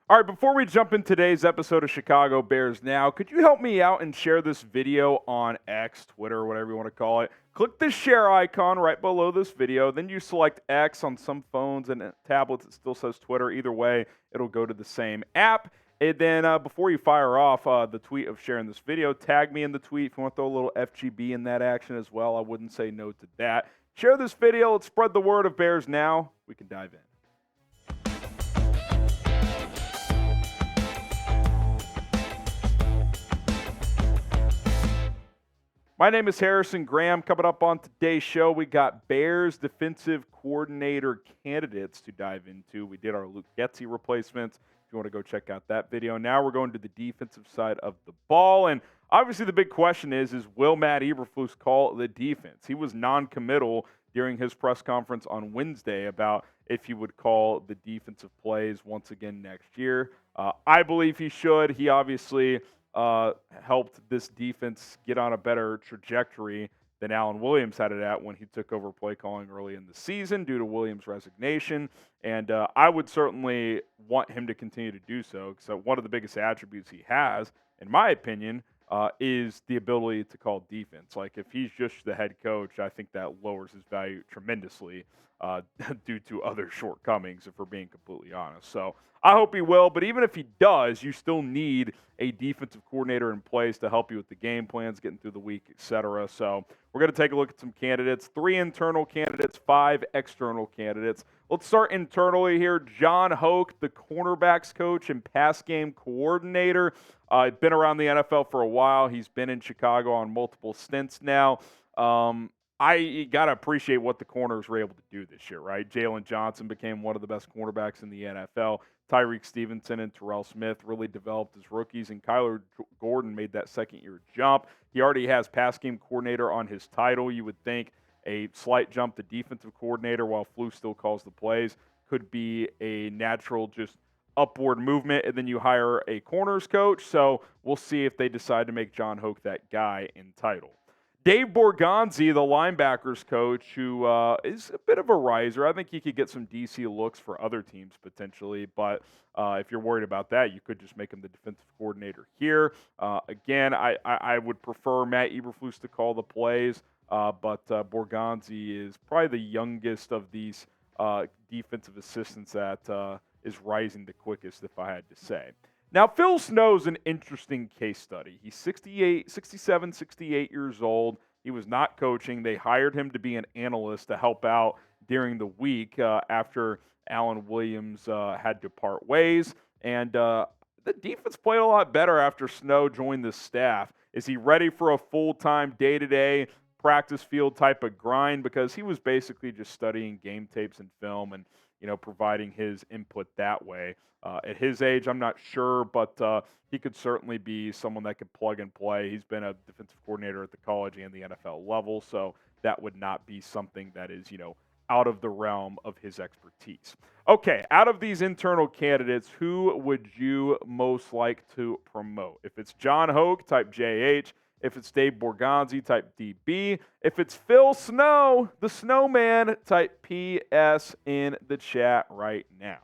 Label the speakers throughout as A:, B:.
A: All right, before we jump in today's episode of Chicago Bears Now, could you help me out and share this video on X, Twitter, whatever you want to call it? Click the share icon right below this video. Then you select X. On some phones and tablets, it still says Twitter. Either way, it'll go to the same app. And then before you fire off the tweet of sharing this video, tag me in the tweet. If you want to throw a little FGB in that action as well, I wouldn't say no to that. Share this video. Let's spread the word of Bears Now. We can dive in. My name is Harrison Graham. Coming up on today's show, we got Bears defensive coordinator candidates to dive into. We did our Luke Getsy replacements. If you want to go check out that video. Now we're going to the defensive side of the ball. And obviously the big question is will Matt Eberflus call the defense? He was non-committal during his press conference on Wednesday about if he would call the defensive plays once again next year. I believe he should. He obviously helped this defense get on a better trajectory than Alan Williams had it at when he took over play calling early in the season due to Williams' resignation. And I would certainly want him to continue to do so because one of the biggest attributes he has, in my opinion, is the ability to call defense. Like if he's just the head coach, I think that lowers his value tremendously due to other shortcomings, if we're being completely honest. So I hope he will, but even if he does, you still need a defensive coordinator in place to help you with the game plans, getting through the week, etc. So we're going to take a look at some candidates, 3 internal candidates, 5 external candidates. Let's start internally here. Jon Hoke, the cornerbacks coach and pass game coordinator. Been around the NFL for a while. He's been in Chicago on multiple stints now. I got to appreciate what the corners were able to do this year, right? Jalen Johnson became one of the best cornerbacks in the NFL. Tyreek Stevenson and Terrell Smith really developed as rookies, and Kyler Gordon made that second-year jump. He already has pass game coordinator on his title. You would think a slight jump to defensive coordinator while Flus still calls the plays could be a natural just upward movement, and then you hire a corners coach. So we'll see if they decide to make Jon Hoke that guy in title. Dave Borgonzi, the linebackers coach, who is a bit of a riser. I think he could get some DC looks for other teams potentially, but if you're worried about that, you could just make him the defensive coordinator here. Again, I would prefer Matt Eberflus to call the plays, but Borgonzi is probably the youngest of these defensive assistants that is rising the quickest, if I had to say. Now, Phil Snow's an interesting case study. He's 67, 68 years old. He was not coaching. They hired him to be an analyst to help out during the week after Alan Williams had to part ways. And the defense played a lot better after Snow joined the staff. Is he ready for a full-time, day-to-day practice field type of grind? Because he was basically just studying game tapes and film and providing his input that way. At his age, I'm not sure, but he could certainly be someone that could plug and play. He's been a defensive coordinator at the college and the NFL level, so that would not be something that is, out of the realm of his expertise. Okay, out of these internal candidates, who would you most like to promote? If it's Jon Hoke, type JH. If it's Dave Borgonzi, type DB. If it's Phil Snow, the Snowman, type PS in the chat right now.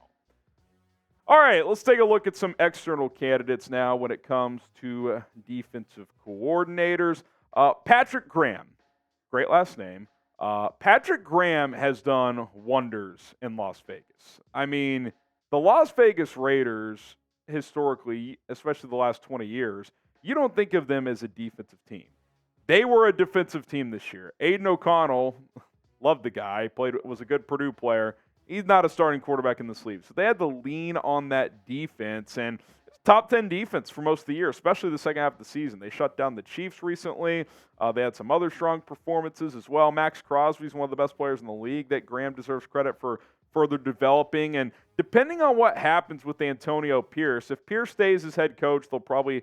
A: All right, let's take a look at some external candidates now when it comes to defensive coordinators. Patrick Graham, great last name. Patrick Graham has done wonders in Las Vegas. I mean, the Las Vegas Raiders, historically, especially the last 20 years, you don't think of them as a defensive team. They were a defensive team this year. Aiden O'Connell, loved the guy, was a good Purdue player. He's not a starting quarterback in this league. So they had to lean on that defense, and it's top 10 defense for most of the year, especially the second half of the season. They shut down the Chiefs recently. They had some other strong performances as well. Max Crosby's one of the best players in the league that Graham deserves credit for further developing. And depending on what happens with Antonio Pierce, if Pierce stays as head coach, they'll probably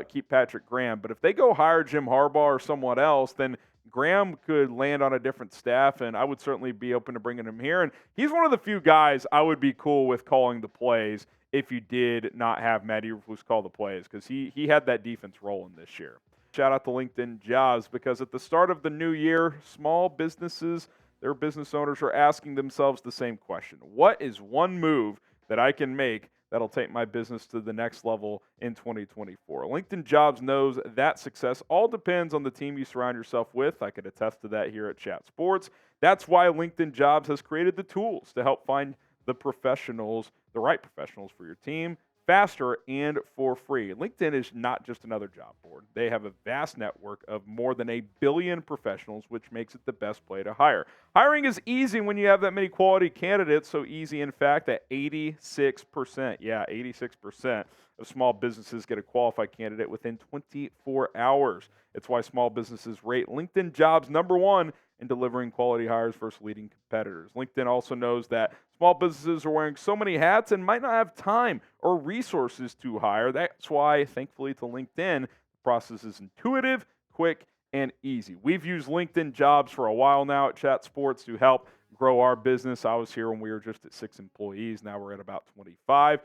A: keep Patrick Graham. But if they go hire Jim Harbaugh or someone else, then Graham could land on a different staff, and I would certainly be open to bringing him here. And he's one of the few guys I would be cool with calling the plays if you did not have Matt Eberflus call the plays, because he had that defense rolling this year. Shout out to LinkedIn Jobs, because at the start of the new year, small businesses, their business owners are asking themselves the same question. What is one move that I can make that'll take my business to the next level in 2024. LinkedIn Jobs knows that success all depends on the team you surround yourself with. I can attest to that here at Chat Sports. That's why LinkedIn Jobs has created the tools to help find the right professionals for your team faster and for free. LinkedIn is not just another job board. They have a vast network of more than 1 billion professionals, which makes it the best way to hire. Hiring is easy when you have that many quality candidates, so easy, in fact, that 86%, 86% of small businesses get a qualified candidate within 24 hours. It's why small businesses rate LinkedIn Jobs #1 in delivering quality hires versus leading competitors. LinkedIn also knows that small businesses are wearing so many hats and might not have time or resources to hire. That's why, thankfully to LinkedIn, the process is intuitive, quick, and easy. We've used LinkedIn Jobs for a while now at Chat Sports to help grow our business. I was here when we were just at 6 employees. Now we're at about 25.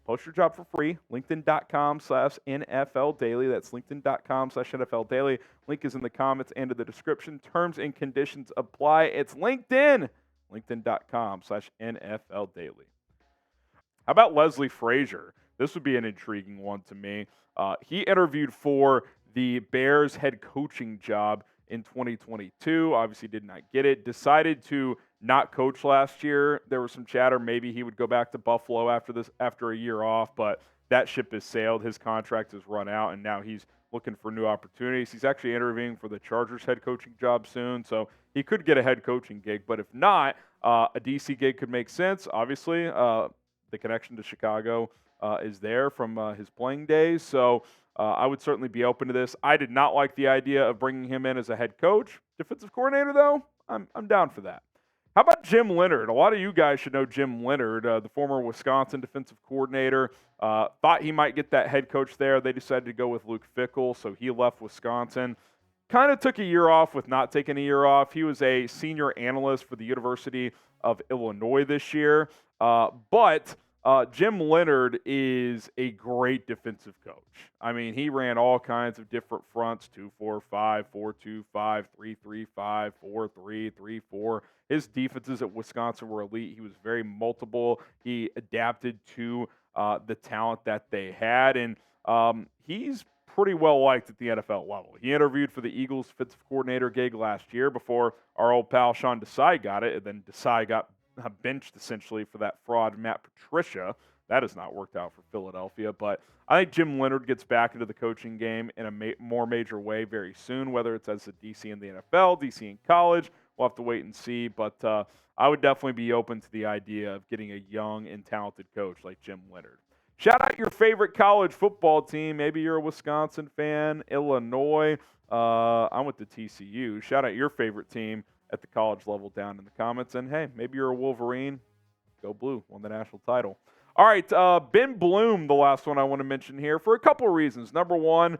A: Post your job for free, linkedin.com/NFL Daily. That's linkedin.com/NFL Daily. Link is in the comments and in the description. Terms and conditions apply. It's LinkedIn, linkedin.com/NFL Daily. How about Leslie Frazier? This would be an intriguing one to me. He interviewed for the Bears head coaching job in 2022. Obviously did not get it. Decided to not coach last year. There was some chatter maybe he would go back to Buffalo after a year off, but that ship has sailed. His contract has run out, and now he's looking for new opportunities. He's actually interviewing for the Chargers head coaching job soon, so he could get a head coaching gig. But if not, a DC gig could make sense. Obviously, the connection to Chicago is there from his playing days, so I would certainly be open to this. I did not like the idea of bringing him in as a head coach. Defensive coordinator, though, I'm down for that. How about Jim Leonard? A lot of you guys should know Jim Leonard, the former Wisconsin defensive coordinator. Thought he might get that head coach there. They decided to go with Luke Fickell, so he left Wisconsin. Kind of took a year off with not taking a year off. He was a senior analyst for the University of Illinois this year. But Jim Leonard is a great defensive coach. I mean, he ran all kinds of different fronts, 2-4-5, 4-2-5, 3-3-5, 4-3, 3-4. His defenses at Wisconsin were elite. He was very multiple. He adapted to the talent that they had, and he's pretty well liked at the NFL level. He interviewed for the Eagles defensive coordinator gig last year before our old pal Sean Desai got it, and then Desai got benched essentially for that fraud Matt Patricia. That has not worked out for Philadelphia, but I think Jim Leonard gets back into the coaching game in a more major way very soon, whether it's as a DC in the NFL, DC in college. We'll have to wait and see, but I would definitely be open to the idea of getting a young and talented coach like Jim Leonard. Shout out your favorite college football team. Maybe you're a Wisconsin fan, Illinois. I went to TCU. Shout out your favorite team at the college level down in the comments. And, hey, maybe you're a Wolverine. Go Blue. Won the national title. All right, Ben Bloom, the last one I want to mention here for a couple of reasons. Number one,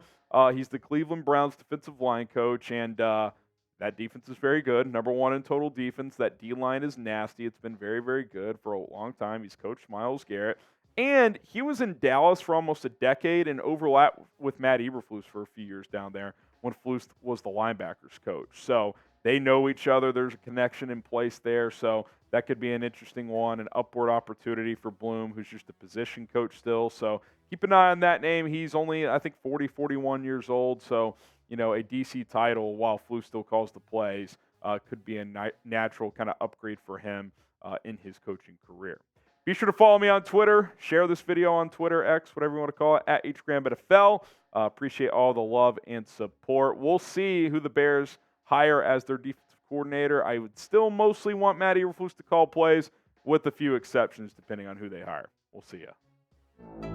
A: he's the Cleveland Browns defensive line coach, and that defense is very good. Number one in total defense. That D-line is nasty. It's been very, very good for a long time. He's coached Myles Garrett. And he was in Dallas for almost a decade and overlapped with Matt Eberflus for a few years down there when Flus was the linebackers coach. So they know each other. There's a connection in place there. So that could be an interesting one, an upward opportunity for Bloom, who's just a position coach still. So keep an eye on that name. He's only, I think, 41 years old. So, you know, a DC title while Flus still calls the plays could be a natural kind of upgrade for him in his coaching career. Be sure to follow me on Twitter. Share this video on Twitter, X, whatever you want to call it, at HGrambitFL. Appreciate all the love and support. We'll see who the Bears hire as their defensive coordinator. I would still mostly want Matt Eberflus to call plays, with a few exceptions depending on who they hire. We'll see ya.